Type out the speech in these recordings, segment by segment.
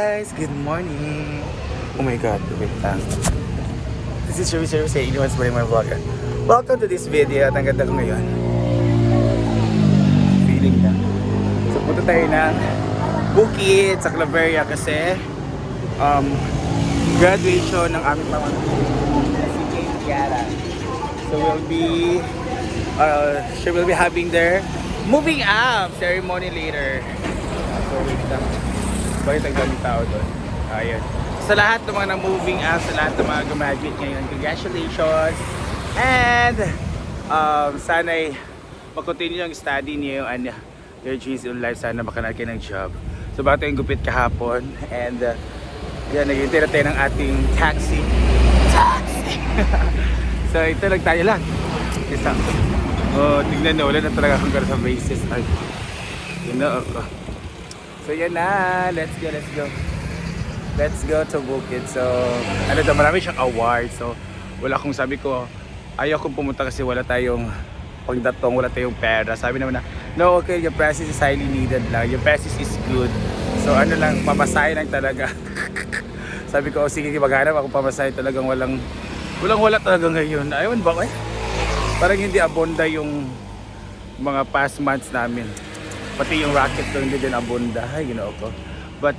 Guys, good morning. Oh my god, wait lang. This is Sherry say anyone's playing my vlogger. Welcome to this video. At ang ganda ko ngayon. Feeling na. So punta tayo ng Bukid sa Claveria kasi graduation ng aming pamangkin si Kate Tiara. So she will be having their moving up ceremony later. So wait lang. Bakit ang daming tao doon? Ayun. Sa lahat ng mga moving up, sa lahat ng mga graduate ngayon, congratulations! And sana'y mag-continue yung study niyo and your dreams in life. Sana makanan kayo ng job. So bago yung gupit kahapon and yan, naghihintay na tayo ng ating taxi. So ito lang tayo lang. Isa. Oh, tignan na, wala na talaga akong sa basis. Ay, yun na ako. So yan na, let's go to Bukid. So ano daw, marami siyang award. So wala akong, sabi ko ayaw kong pumunta kasi wala tayong pagdatong, wala tayong pera. Sabi naman na, no, okay, your presence is highly needed lang, your presence is good. So ano lang, pamasahe lang talaga. Sabi ko, oh, sige, maghanap ako pamasahe, talagang walang talaga ngayon. Ayun ba, parang hindi abonda yung mga past months namin. Pati yung racket ko hindi din abunda, you know ko. But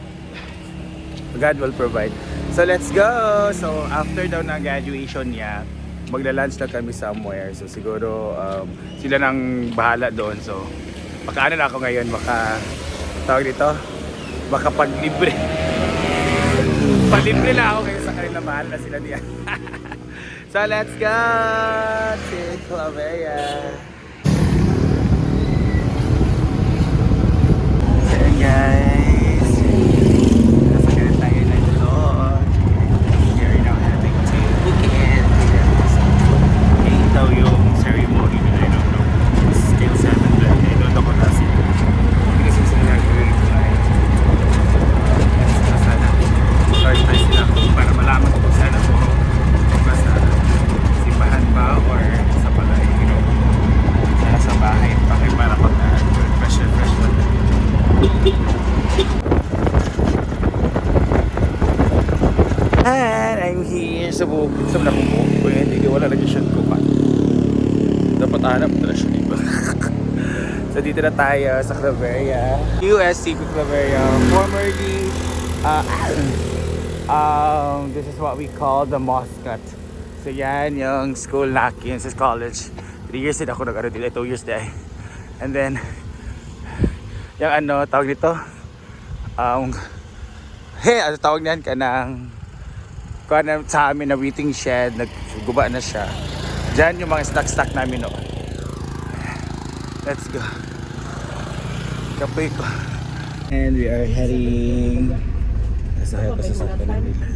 God will provide. So let's go! So after daw na graduation niya, magla-lunch na kami somewhere. So siguro sila nang bahala doon. So makaano na ako ngayon, tawag dito, baka paglibre. Paglibre na ako kayo sa kanila, mahal na sila diyan. So let's go to Claveria. Guys, nasa ganun tayo na doon. We are now heading to Bukid. Okay, daw yung ceremony na I don't know. It's still 7 but I don't know kung nasi. Hindi kasi sila nag-release tonight. Let's go sana. Start tayo sila para malaman kung sana po sa simbahan ba or sa palay, you know, sana sa bahay. Bakit para pag fresh one. And I'm here sa Bukid. Sa mga kung hindi wala lagi siya ko pa. Dapat hanap na siya dito. So dito na tayo sa Claveria, USC Claveria. Formerly this is what we call the Moscat. So yan yung school nakin sa college. 3 years din ako nag-aro dito, 2 years din. And then yung ano, tawag dito ano tawag niyan ka ng sa amin na waiting shed, nagguba na siya. Diyan yung mga stock namin noon. Let's go. Kapoy ko. And we are heading sa sasakyan na nila.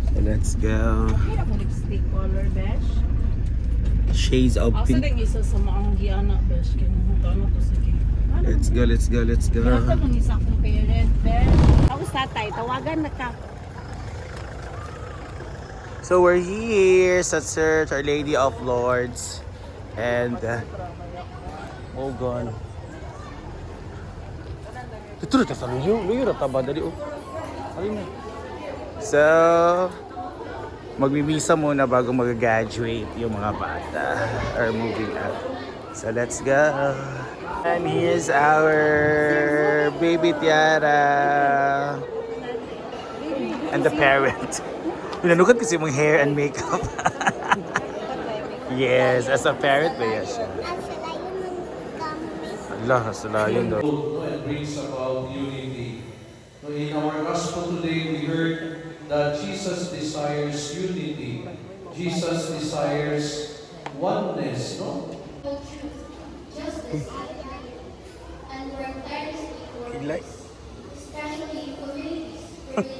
So let's go. Lipstick color beige. Shades of pink. Asa din isa sa mga giana beige kay mo to sige. Let's go. Asa man isa kong parent beige. Ako tatay tawagan na ka. So we're here sa Church Our Lady of Lords and oh gone. Ito na sa luyo na taba dali oh. Alin na. So magmimisa muna bago mag-graduate yung mga bata or moving up. So let's go. And here's our baby Tiara and the parent. Pinanukat kasi mong hair and makeup. Yes, as a parent ba yan siya? Allah, nasalayan daw. And brings about unity. So in our gospel today, we heard that Jesus desires unity. Jesus desires oneness, no? Justice, and work tirelessly for peace, especially in communities where the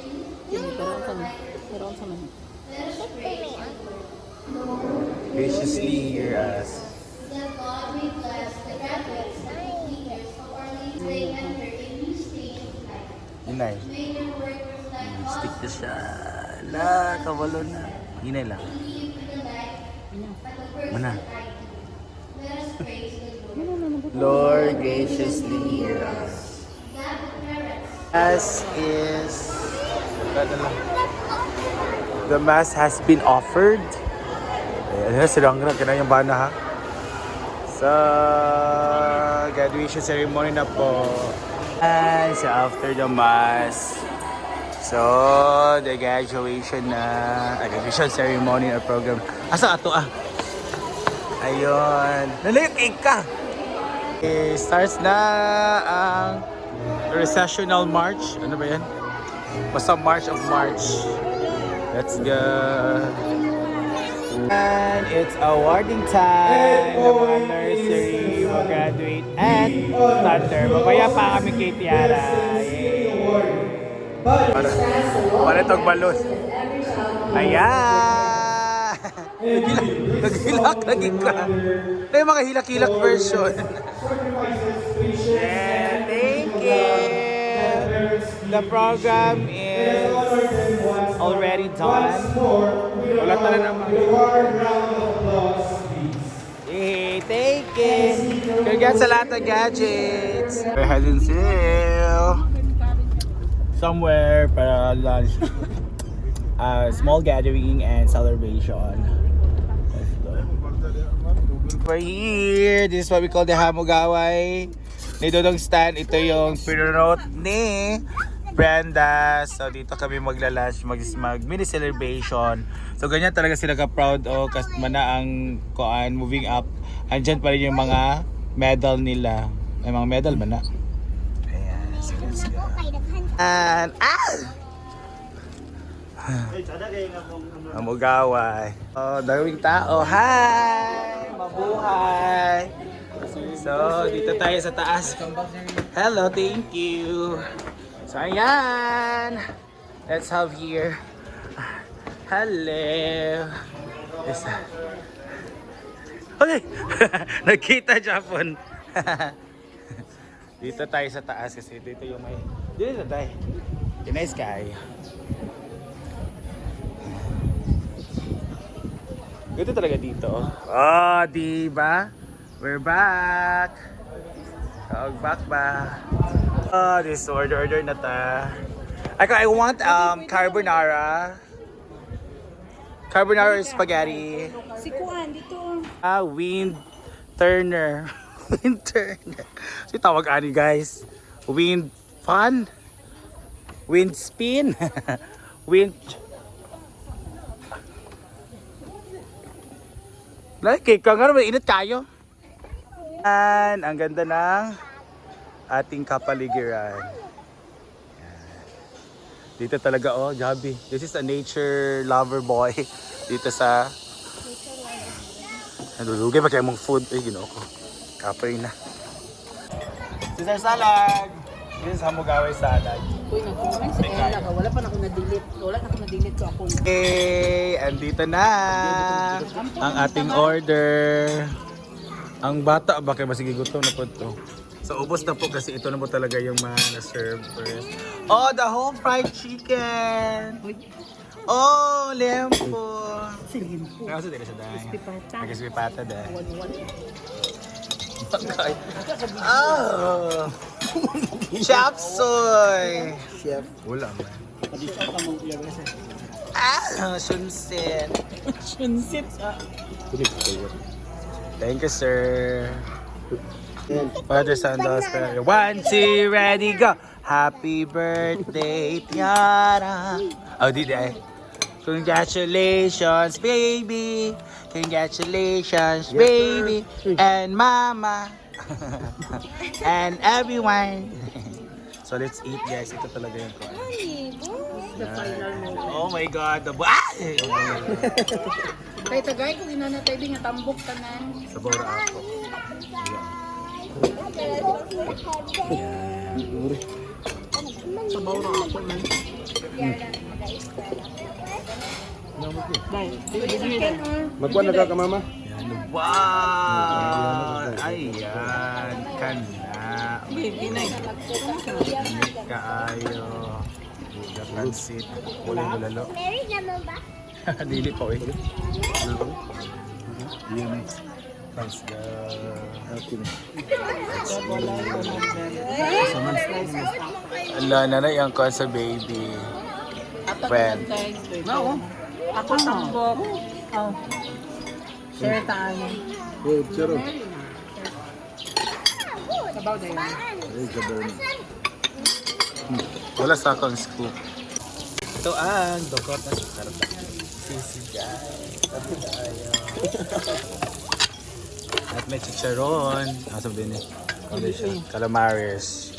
youth are right. Let us pray and Lord, Graciously hear us. that God may bless the graduates and leaders of our Lady they enter a new stage of life. Hinay. May their work reflect Stick God's na siya. La, kabalo na. Hinay lang. belief in the light at the person Mana? light. Let us praise the Lord. Lord, graciously hear us. That the As is... The mass has been offered. Ayan, silang ka na yung bana ha. Sa graduation ceremony na po. And so after the mass, so the graduation ceremony or program. Asa ato ah? Ayun. Nalayok ka! Starts na ang recessional march. Ano ba yan? Basta March of March. Let's go. And it's awarding time. The mga nursery will graduate at Thunder. Mamaya pa kami kay Tiara. Para itong balon. Ayan! Naghilak lagi ka. Ito yung mga hilak-hilak version. Yeah, thank you. The program is already done. Wala tala naman. Hey, thank you. Congrats sa lahat ng gadgets. We're heading to somewhere para lunch. Small gathering and celebration. Let's go. We're here. This is what we call the Hamogaway. Ni Dodong Stan, ito yung pinunot ni Brenda. So dito kami magla-lunch, mag mini celebration. So ganyan talaga sila ka-proud kasi mana ang koan moving up. Andyan pa rin yung mga medal nila. May mga medal ba na? Ayan, so let's go. And Hamogaway. Oh, daming tao. Hi! Mabuhay! So, dito tayo sa taas. Hello, thank you. So, ayan. Let's have here. Hello. Yes. Okay. Nagkita, Japon. Dito tayo sa taas kasi dito yung may... Dito tayo. The nice guy. Dito talaga dito. Oh, diba? We're back! Back. Oh, this order na ta. I want carbonara. Carbonara spaghetti. Si Kuan dito. Wind Turner. Wind Turner. So tawag ani guys. Wind fun. Wind spin. Wind. Like, kung ano, init kayo. And ang ganda ng ating kapaligiran. Dito talaga Gabi. This is a nature lover boy. Dito sa nalulugay pa kayo mong food. Ay, ginoo ko. Kapoy na. Caesar salad. This is Hamogaway salad. Uy, nag-comment si Ella. Wala pa na ako na-delete. Wala na ako na-delete ko ako. Okay, andito na ang ating order. Ang bata ba kayo masige gutom na po ito. So ubos na po kasi ito na po talaga yung mga na-serve first. Oh, the whole fried chicken. Oh, lempo. Sige po. Kasi dito sa dahil. Pipata. Nagkisipata dahil. One. Oh! Chop suey! Chef. Wala man. Padisa ka mong ilang kasi. Shunsin. Shunsit. Thank you, sir. Father, Son, Holy Spirit. 1, 2, ready, go! Happy birthday, Tiara! Oh, di ay. Congratulations, baby! Congratulations, baby! And mama! And everyone! So let's eat, guys. Ito talaga yung kuha. The final moment. Oh my God! The Kay tagay kung inanatay din nga tambok tanan. Sa bawra ako. Sabaw na ako man. Magkuhan na ka mama? Wow! Ayan! Kana! Kaayo! Buga pansit. Kuling bulalo. Married naman ba? Dili pa eh. Yun. Let's go. Okay. Ala, nanay ang ka sa baby. Friend. Ako tambok. Oh. Share tayo. Oh, charo. Sabaw na yun. Ay, sabaw na. Wala sa akong scoop. Ito ang dokot na sukarta. Sisigay. Tapos tayo. At may chicharon. Asam din eh. Ano siya? Calamares.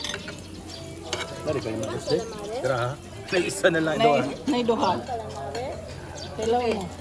Dari kayo mag-stay? Tira ha? May isa na lang ito ah. Nay duha. Hello mo.